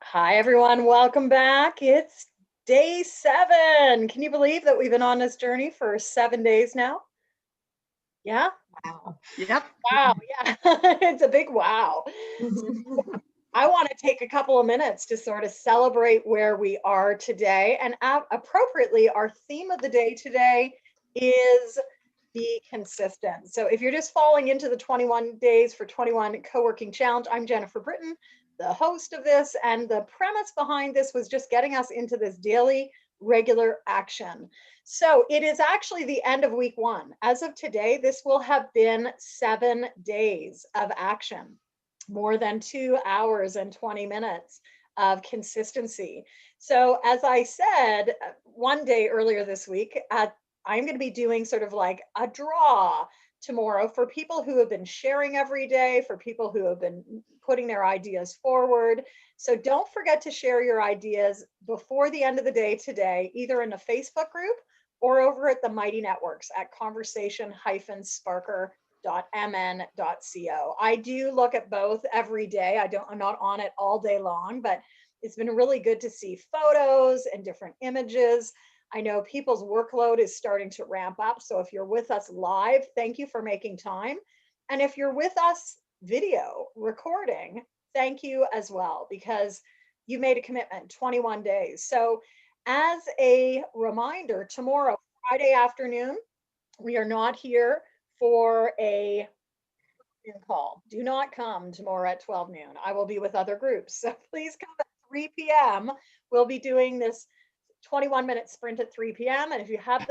Hi, everyone. Welcome back. It's day 7. Can you believe that we've been on this journey for 7 days now? Yeah? Wow. Yep. Wow. Yeah. It's a big wow. I want to take a couple of minutes to sort of celebrate where we are today. And appropriately, our theme of the day today is be consistent. So if you're just falling into the 21 days for 21 co-working challenge, I'm Jennifer Britton, the host of this. And the premise behind this was just getting us into this daily regular action. So it is actually the end of week 1. As of today, this will have been 7 days of action, more than 2 hours and 20 minutes of consistency. So, as I said one day earlier this week, I'm going to be doing sort of like a draw tomorrow for people who have been sharing every day, for people who have been putting their ideas forward. So, don't forget to share your ideas before the end of the day today, either in the Facebook group or over at the Mighty Networks at conversation-sparker.mn.co. I do look at both every day. I'm not on it all day long, but it's been really good to see photos and different images. I know people's workload is starting to ramp up. So if you're with us live, thank you for making time. And if you're with us video recording, thank you as well, because you made a commitment, 21 days. So as a reminder, tomorrow, Friday afternoon, we are not here for a noon call. Do not come tomorrow at 12 noon. I will be with other groups. So please come at 3 p.m. We'll be doing this 21-minute sprint at 3 p.m. And if you have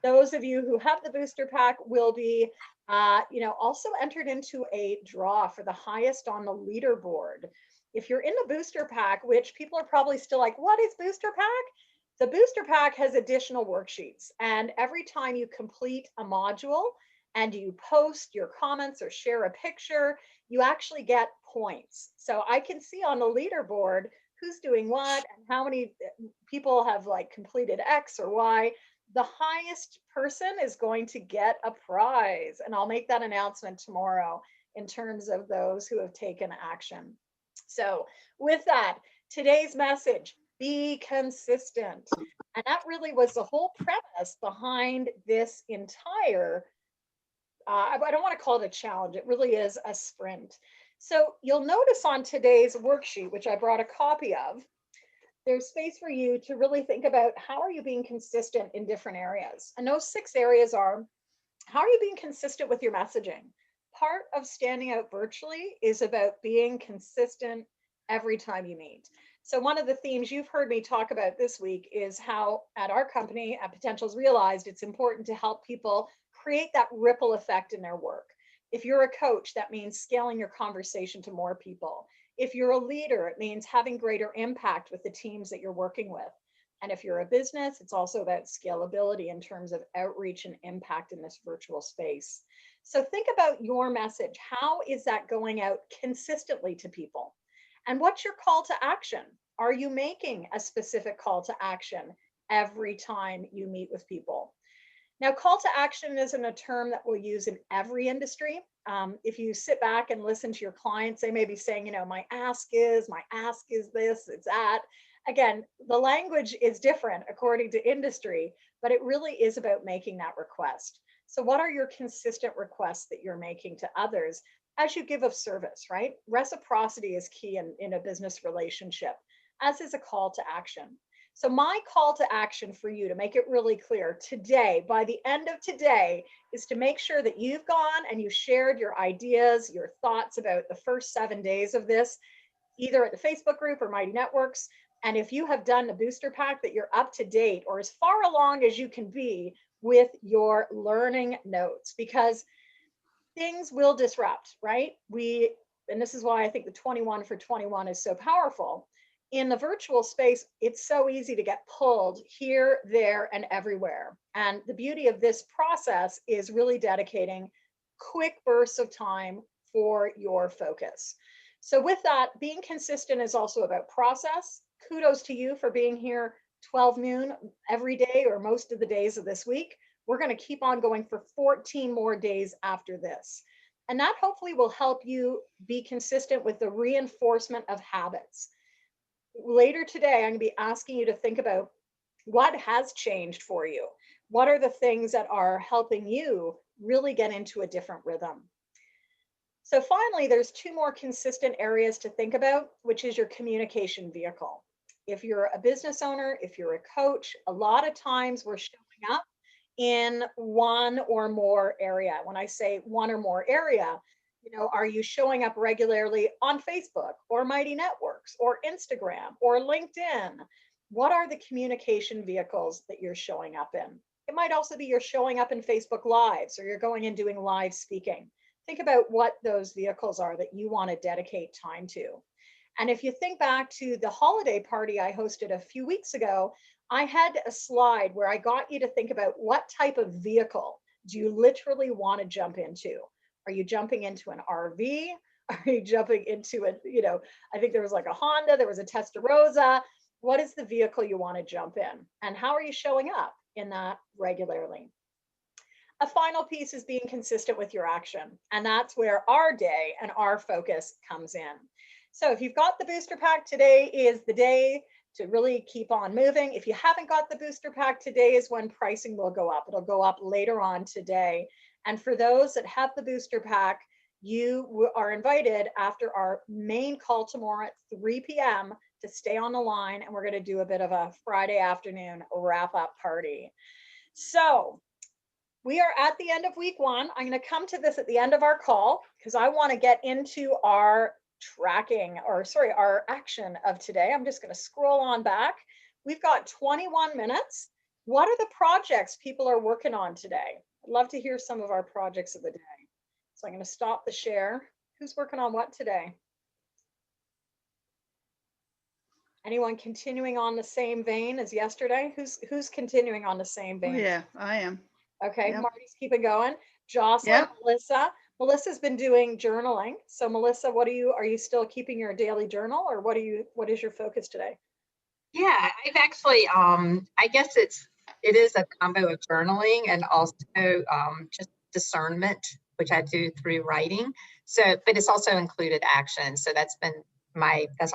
those of you who have the booster pack will be, also entered into a draw for the highest on the leaderboard. If you're in the booster pack, which people are probably still like, what is booster pack? The booster pack has additional worksheets. And every time you complete a module and you post your comments or share a picture, you actually get points. So I can see on the leaderboard who's doing what and how many people have like completed X or Y. The highest person is going to get a prize. And I'll make that announcement tomorrow in terms of those who have taken action. So with that, today's message, be consistent. And that really was the whole premise behind this entire, I don't want to call it a challenge. It really is a sprint. So you'll notice on today's worksheet, which I brought a copy of, there's space for you to really think about how are you being consistent in different areas. And those 6 areas are, how are you being consistent with your messaging? Part of standing out virtually is about being consistent every time you meet. So one of the themes you've heard me talk about this week is how at our company, at Potentials Realized, it's important to help people create that ripple effect in their work. If you're a coach, that means scaling your conversation to more people. If you're a leader, it means having greater impact with the teams that you're working with. And if you're a business, it's also about scalability in terms of outreach and impact in this virtual space. So think about your message. How is that going out consistently to people? And what's your call to action? Are you making a specific call to action every time you meet with people? Now, call to action isn't a term that we'll use in every industry. If you sit back and listen to your clients, they may be saying, my ask is this, it's that. Again, the language is different according to industry, but it really is about making that request. So what are your consistent requests that you're making to others as you give of service, right? Reciprocity is key in a business relationship, as is a call to action. So my call to action for you, to make it really clear today, by the end of today, is to make sure that you've gone and you shared your ideas, your thoughts about the first 7 days of this, either at the Facebook group or Mighty Networks. And if you have done the booster pack, that you're up to date or as far along as you can be with your learning notes, because things will disrupt, right? And this is why I think the 21 for 21 is so powerful. In the virtual space, it's so easy to get pulled here, there, and everywhere. And the beauty of this process is really dedicating quick bursts of time for your focus. So with that, being consistent is also about process. Kudos to you for being here 12 noon every day or most of the days of this week. We're going to keep on going for 14 more days after this. And that hopefully will help you be consistent with the reinforcement of habits. Later today, I'm going to be asking you to think about what has changed for you. What are the things that are helping you really get into a different rhythm? So finally, there's two more consistent areas to think about, which is your communication vehicle. If you're a business owner, if you're a coach, a lot of times we're showing up in one or more area. When I say one or more area, are you showing up regularly on Facebook or Mighty Networks or Instagram or LinkedIn? What are the communication vehicles that you're showing up in? It might also be you're showing up in Facebook Lives, or you're going and doing live speaking. Think about what those vehicles are that you want to dedicate time to. And if you think back to the holiday party I hosted a few weeks ago, I had a slide where I got you to think about what type of vehicle do you literally want to jump into? Are you jumping into an RV? Are you jumping into I think there was like a Honda, there was a Testarossa. What is the vehicle you want to jump in? And how are you showing up in that regularly? A final piece is being consistent with your action. And that's where our day and our focus comes in. So if you've got the booster pack, today is the day to really keep on moving. If you haven't got the booster pack, today is when pricing will go up. It'll go up later on today. And for those that have the booster pack, you are invited after our main call tomorrow at 3 p.m. to stay on the line. And we're going to do a bit of a Friday afternoon wrap up party. So we are at the end of week one. I'm going to come to this at the end of our call because I want to get into our our action of today. I'm just going to scroll on back. We've got 21 minutes. What are the projects people are working on today? I'd love to hear some of our projects of the day. So I'm going to stop the share. Who's working on what today? Anyone continuing on the same vein as yesterday? Who's continuing on the same vein? Oh, yeah, I am. Okay, Yep. Marty's keeping going. Jocelyn, Yep. Melissa. Melissa's been doing journaling. So Melissa, are you still keeping your daily journal, or what is your focus today? Yeah, I've actually, I guess it is a combo of journaling and also just discernment, which I do through writing. So, but it's also included action. So that's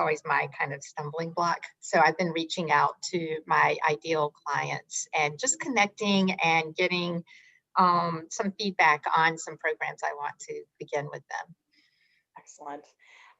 always my kind of stumbling block. So I've been reaching out to my ideal clients and just connecting and getting some feedback on some programs I want to begin with them. Excellent.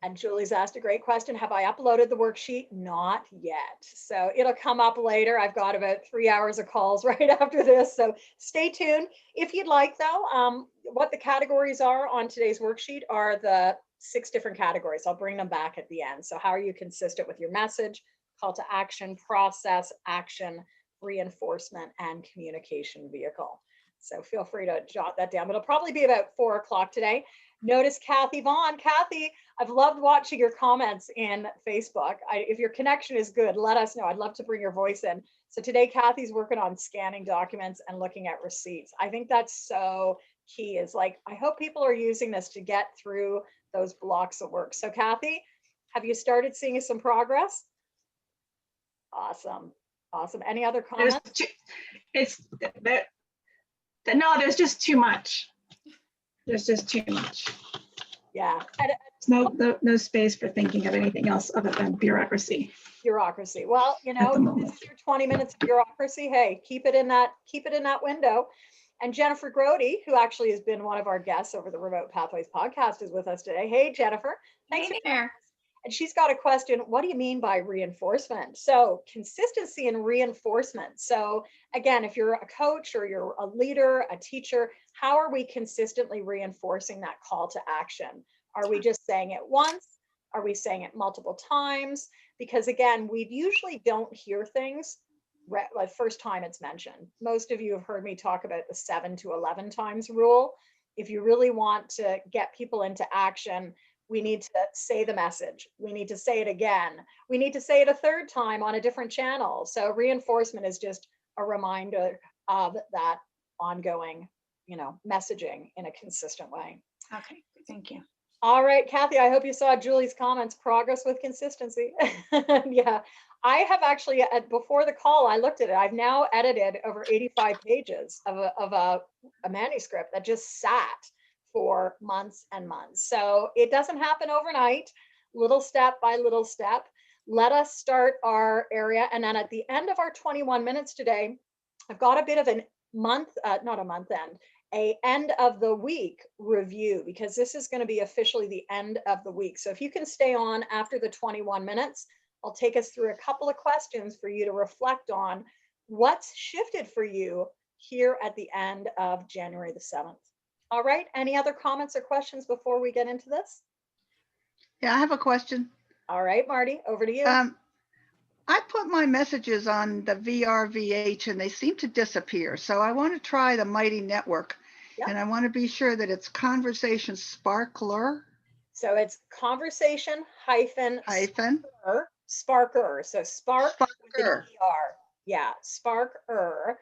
And Julie's asked a great question. Have I uploaded the worksheet? Not yet. So it'll come up later. I've got about 3 hours of calls right after this. So stay tuned. If you'd like, though, what the categories are on today's worksheet are the 6 different categories. I'll bring them back at the end. So how are you consistent with your message, call to action, process, action, reinforcement, and communication vehicle. So feel free to jot that down. But it'll probably be about 4 o'clock today. Notice Kathy Vaughn. Kathy, I've loved watching your comments in Facebook. If your connection is good, let us know. I'd love to bring your voice in. So today, Kathy's working on scanning documents and looking at receipts. I think that's so key. Is like, I hope people are using this to get through those blocks of work. So Kathy, have you started seeing some progress? Awesome. Awesome. Any other comments? There's just too much. There's just too much. Yeah. No space for thinking of anything else other than bureaucracy. Bureaucracy. Well, this is your 20 minutes of bureaucracy. Hey, keep it in that window. And Jennifer Grody, who actually has been one of our guests over the Remote Pathways podcast, is with us today. Hey, Jennifer. Thanks Hey there. And she's got a question. What do you mean by reinforcement? So consistency and reinforcement. So again, if you're a coach or you're a leader, a teacher, how are we consistently reinforcing that call to action? Are we just saying it once? Are we saying it multiple times? Because again, we usually don't hear things like first time it's mentioned. Most of you have heard me talk about the 7 to 11 times rule. If you really want to get people into action, we need to say the message. We need to say it again. We need to say it a third time on a different channel. So reinforcement is just a reminder of that ongoing, messaging in a consistent way. Okay, thank you. All right, Kathy, I hope you saw Julie's comments, progress with consistency. Yeah, I have actually, before the call, I looked at it. I've now edited over 85 pages of a manuscript that just sat for months and months. So it doesn't happen overnight, little step by little step. Let us start our area. And then at the end of our 21 minutes today, I've got a bit of a not a month end, a end of the week review, because this is going to be officially the end of the week. So if you can stay on after the 21 minutes, I'll take us through a couple of questions for you to reflect on what's shifted for you here at the end of January the 7th. All right, any other comments or questions before we get into this? Yeah, I have a question. All right, Marty, over to you. I put my messages on the VRVH and they seem to disappear. So I want to try the Mighty Network. Yep. And I want to be sure that it's Conversation Sparkler So it's conversation hyphen hyphen Sparker. So spark with an Sparker ER. Yeah, sparker.mn.co.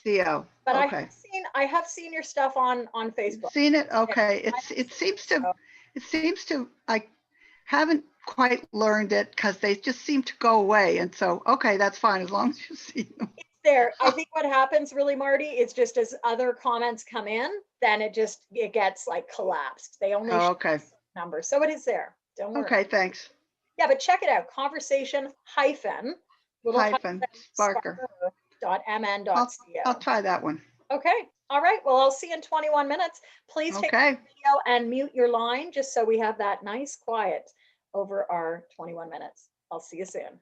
.co. But Okay. I have seen your stuff on Facebook. Seen it? Okay. It seems to I haven't quite learned it because they just seem to go away. And so, okay, that's fine as long as you see them. It's there. I think what happens really, Marty, is just as other comments come in, then it gets like collapsed. They only show Okay. numbers. So it is there. Don't worry. Okay, thanks. Yeah, but check it out. Conversation hyphen Sparker. .mn.co. I'll try that one. Okay. All right. Well, I'll see you in 21 minutes. Please take Okay. the video and mute your line just so we have that nice quiet over our 21 minutes. I'll see you soon.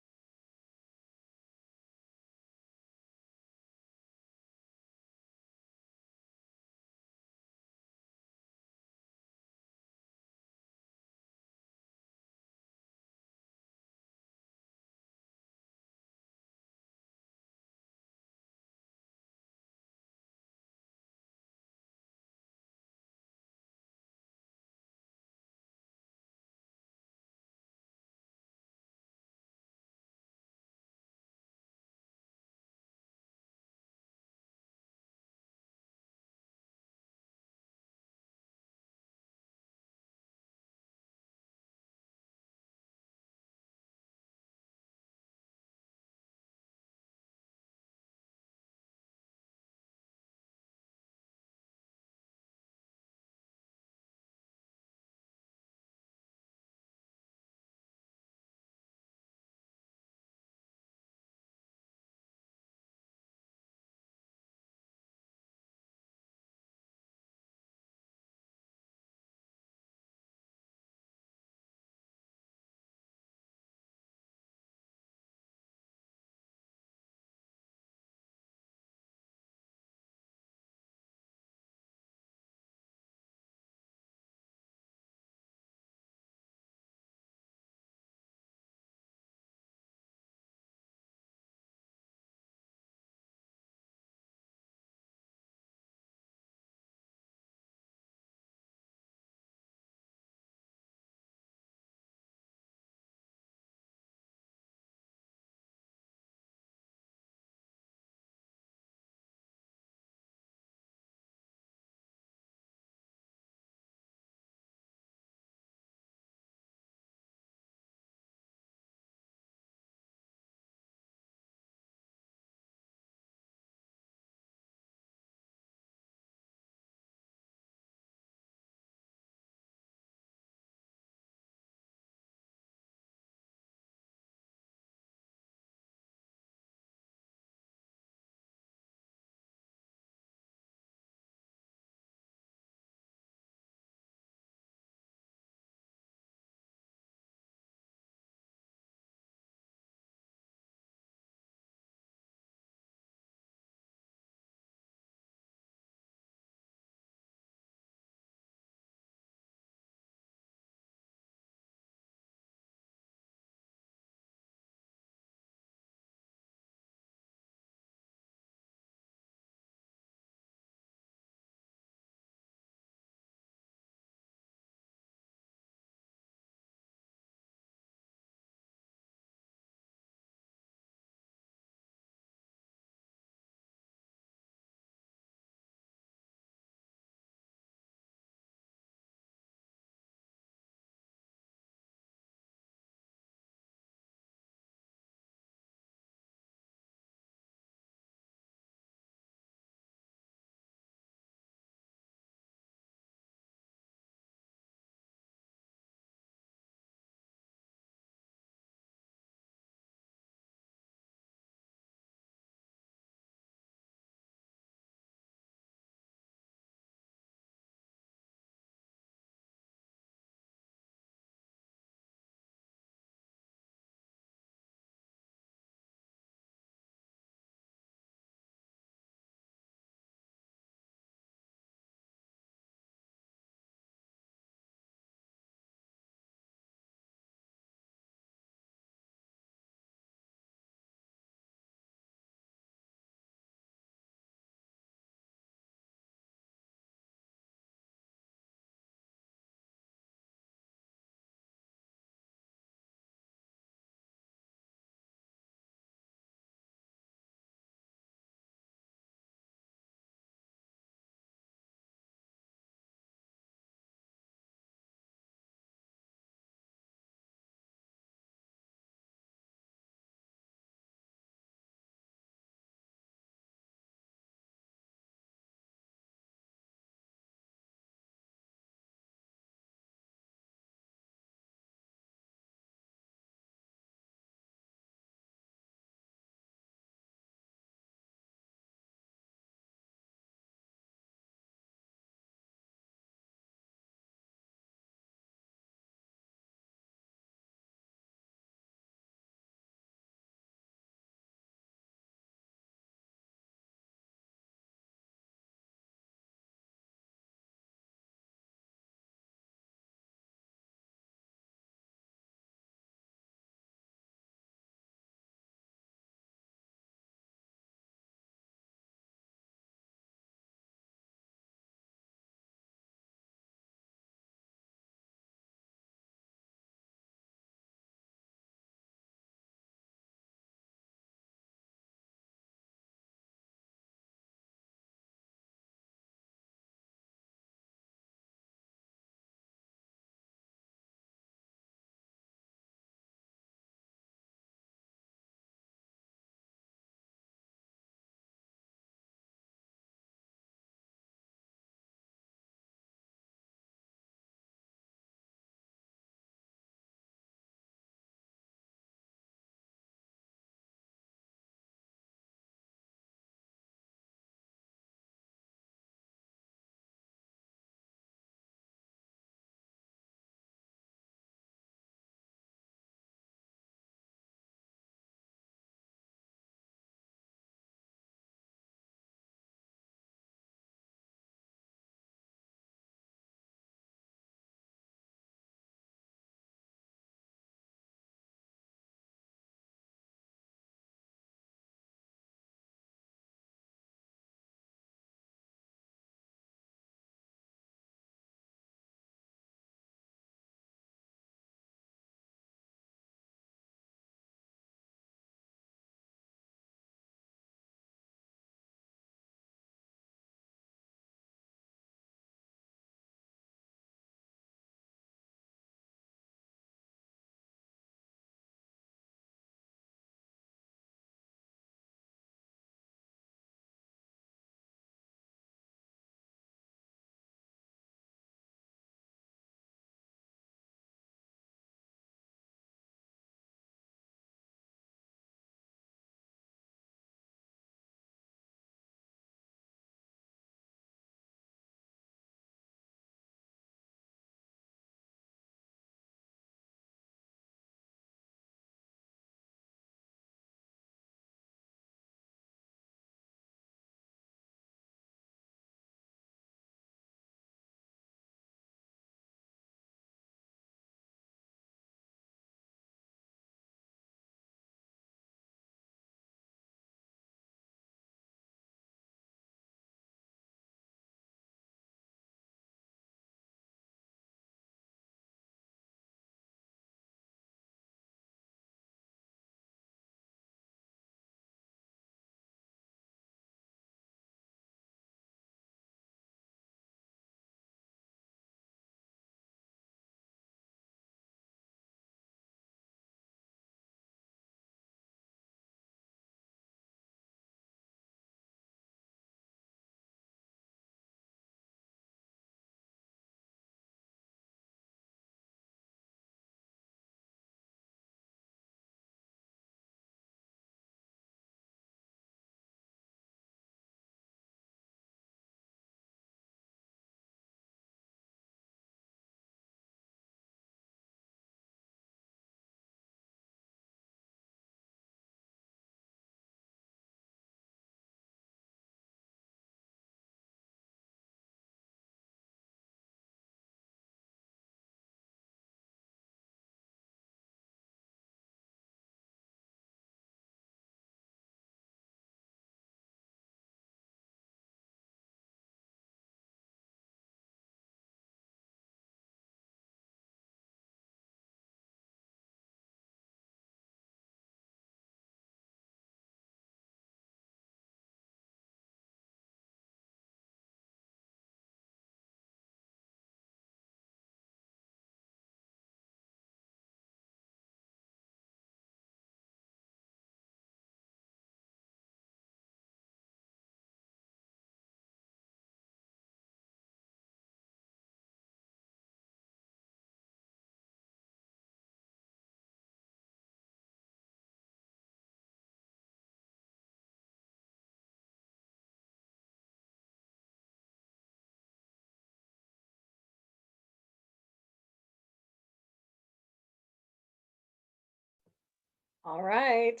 All right.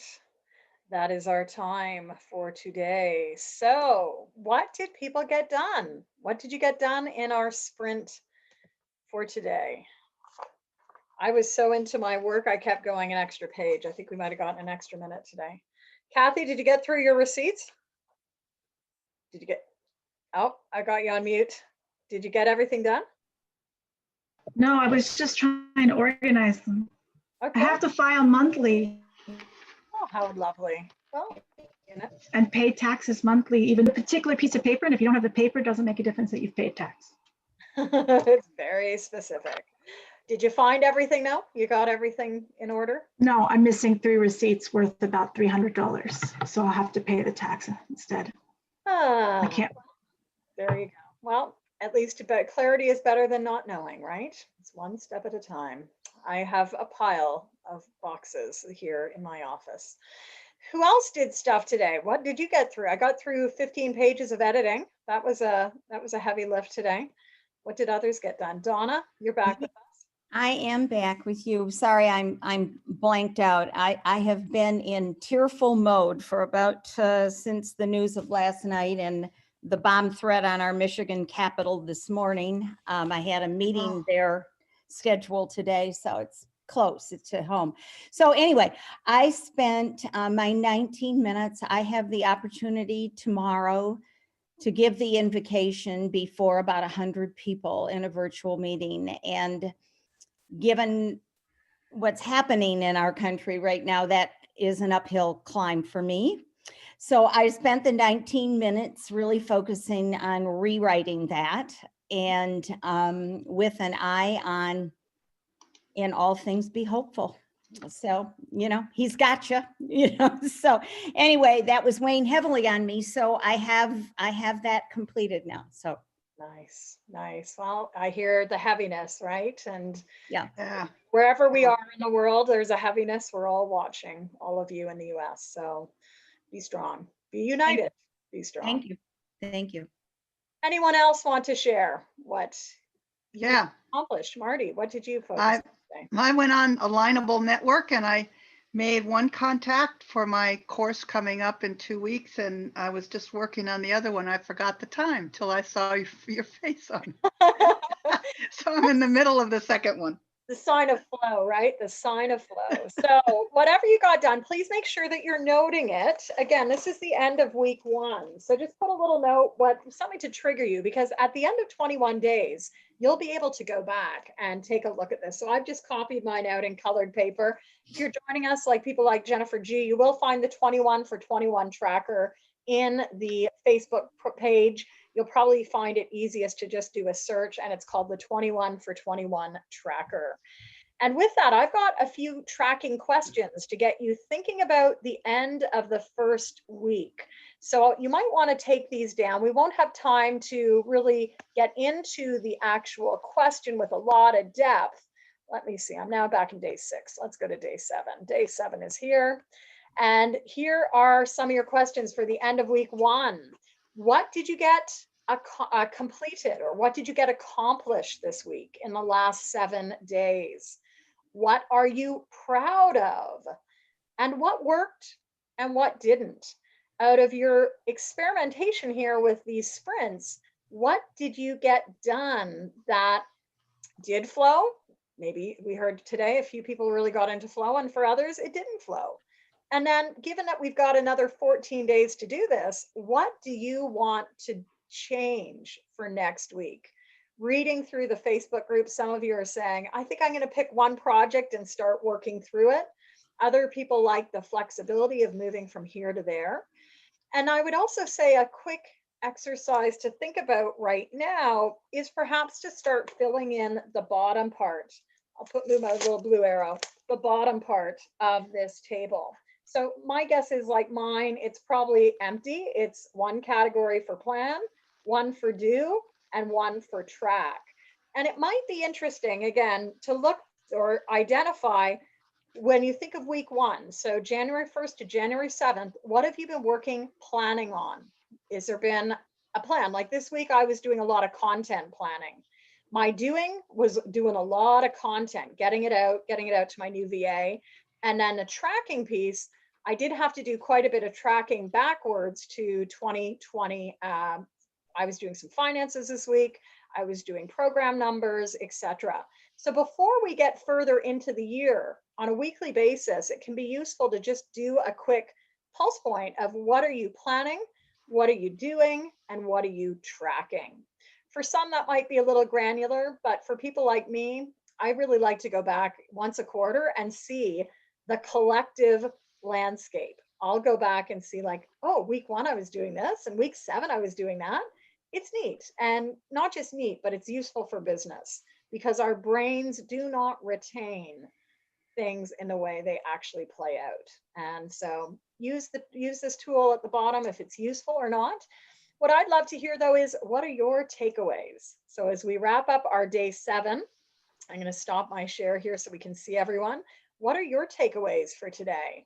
That is our time for today. So, what did people get done? What did you get done in our sprint for today? I was so into my work, I kept going an extra page. I think we might have gotten an extra minute today. Kathy, did you get through your receipts? Did you get, oh, I got you on mute. Did you get everything done? No, I was just trying to organize them. I Okay. have to file monthly Oh, how lovely. Well, you know, and pay taxes monthly, even a particular piece of paper. And if you don't have the paper, it doesn't make a difference that you've paid tax. it's very specific. Did you find everything now? You got everything in order? No, I'm missing 3 receipts worth about $300. So I'll have to pay the tax instead. I Ah, can't. there you go. Well, at least clarity is better than not knowing, right? It's one step at a time. I have a pile of boxes here in my office. Who else did stuff today? What did you get through? I got through 15 pages of editing. That was a heavy lift today. What did others get done? Donna, you're back with us. I am back with you. Sorry, I'm blanked out. I have been in tearful mode for about since the news of last night and the bomb threat on our Michigan Capitol this morning. I had a meeting there scheduled today, so it's close. It's at home. So anyway, I spent my 19 minutes. I have the opportunity tomorrow to give the invocation before about 100 people in a virtual meeting. And given what's happening in our country right now, that is an uphill climb for me. So I spent the 19 minutes really focusing on rewriting that and with an eye on, in all things, be hopeful. So, he's got you, so anyway, that was weighing heavily on me. So I have that completed now. So Nice, nice. Well, I hear the heaviness, right? And Yeah. wherever we are in the world, there's a heaviness. We're all watching, all of you in the US. So be strong, be united, be strong. thank you. Thank you. Anyone else want to share what you Yeah. accomplished? Marty, what did you focus I on today? I went on Alignable Network and I made one contact for my course coming up in 2 weeks, and I was just working on the other one. I forgot the time till I saw your face on. So I'm in the middle of the second one. The sign of flow, right? The sign of flow. So whatever you got done, please make sure that you're noting it. Again, this is the end of week 1. So just put a little note, something to trigger you, because at the end of 21 days, you'll be able to go back and take a look at this. So I've just copied mine out in colored paper. If you're joining us, like people like Jennifer G, you will find the 21 for 21 tracker in the Facebook page. You'll probably find it easiest to just do a search, and it's called the 21 for 21 tracker. And with that, I've got a few tracking questions to get you thinking about the end of the first week. So you might want to take these down. We won't have time to really get into the actual question with a lot of depth. Let me see, I'm now back in day 6. Let's go to day 7. Day 7 is here. And here are some of your questions for the end of week 1. What did you get completed, or what did you get accomplished this week in the last 7 days? What are you proud of? And what worked and what didn't? Out of your experimentation here with these sprints, what did you get done that did flow? Maybe we heard today a few people really got into flow, and for others, it didn't flow. And then given that we've got another 14 days to do this, what do you want to change for next week? Reading through the Facebook group, some of you are saying, I think I'm going to pick one project and start working through it. Other people like the flexibility of moving from here to there. And I would also say a quick exercise to think about right now is perhaps to start filling in the bottom part. I'll put my little blue arrow, the bottom part of this table. So my guess is, like mine, it's probably empty. It's one category for plan, one for do, and one for track. And it might be interesting, again, to look or identify when you think of week 1, so January 1st to January 7th, what have you been planning on? Is there been a plan? Like this week, I was doing a lot of content planning. My doing was doing a lot of content, getting it out to my new VA. And then the tracking piece, I did have to do quite a bit of tracking backwards to 2020. I was doing some finances this week. I was doing program numbers, etc. So before we get further into the year, on a weekly basis, it can be useful to just do a quick pulse point of what are you planning, what are you doing, and what are you tracking. For some, that might be a little granular, but for people like me, I really like to go back once a quarter and see the collective landscape. I'll go back and see like, oh, week 1, I was doing this, and week 7, I was doing that. It's neat, and not just neat, but it's useful for business because our brains do not retain things in the way they actually play out. And so use this tool at the bottom if it's useful or not. What I'd love to hear though is what are your takeaways? So as we wrap up our day 7, I'm going to stop my share here so we can see everyone. What are your takeaways for today?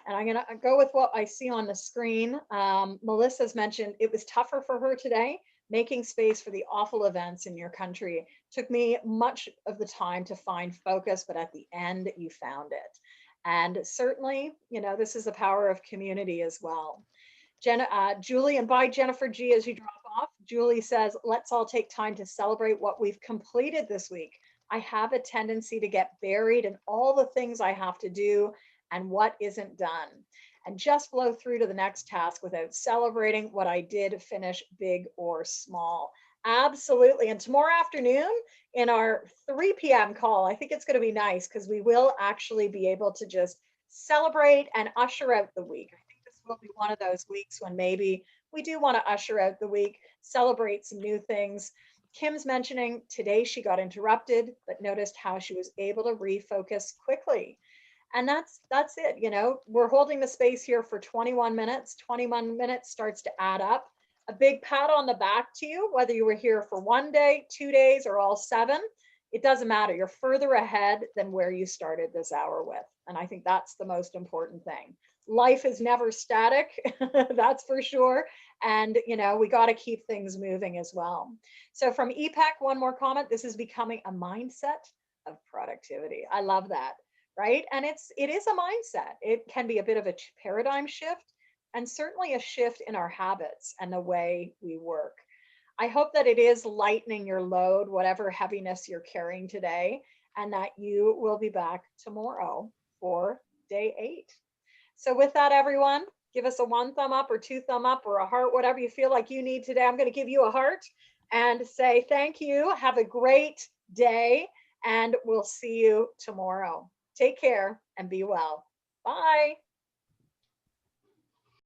And I'm going to go with what I see on the screen. Melissa's mentioned it was tougher for her today, making space for the awful events in your country. Took me much of the time to find focus, but at the end you found it. And certainly, you know, this is the power of community as well. Julie, and by Jennifer G as you drop off, Julie says, let's all take time to celebrate what we've completed this week. I have a tendency to get buried in all the things I have to do and what isn't done, and just blow through to the next task without celebrating what I did finish, big or small. Absolutely. And tomorrow afternoon in our 3 p.m. call, I think it's going to be nice because we will actually be able to just celebrate and usher out the week. I think this will be one of those weeks when maybe we do want to usher out the week, celebrate some new things. Kim's mentioning today she got interrupted, but noticed how she was able to refocus quickly. And that's it. You know, we're holding the space here for 21 minutes. 21 minutes starts to add up. A big pat on the back to you, whether you were here for 1 day, 2 days, or all 7. It doesn't matter. You're further ahead than where you started this hour with. And I think that's the most important thing. Life is never static, that's for sure. And, you know, we got to keep things moving as well. So from EPAC, one more comment. This is becoming a mindset of productivity. I love that. Right? And it is a mindset. It can be a bit of a paradigm shift and certainly a shift in our habits and the way we work. I hope that it is lightening your load, whatever heaviness you're carrying today, and that you will be back tomorrow for day 8. So with that, everyone, give us a 1 thumb up or 2 thumb up or a heart, whatever you feel like you need today. I'm going to give you a heart and say thank you. Have a great day, and we'll see you tomorrow. Take care and be well. Bye.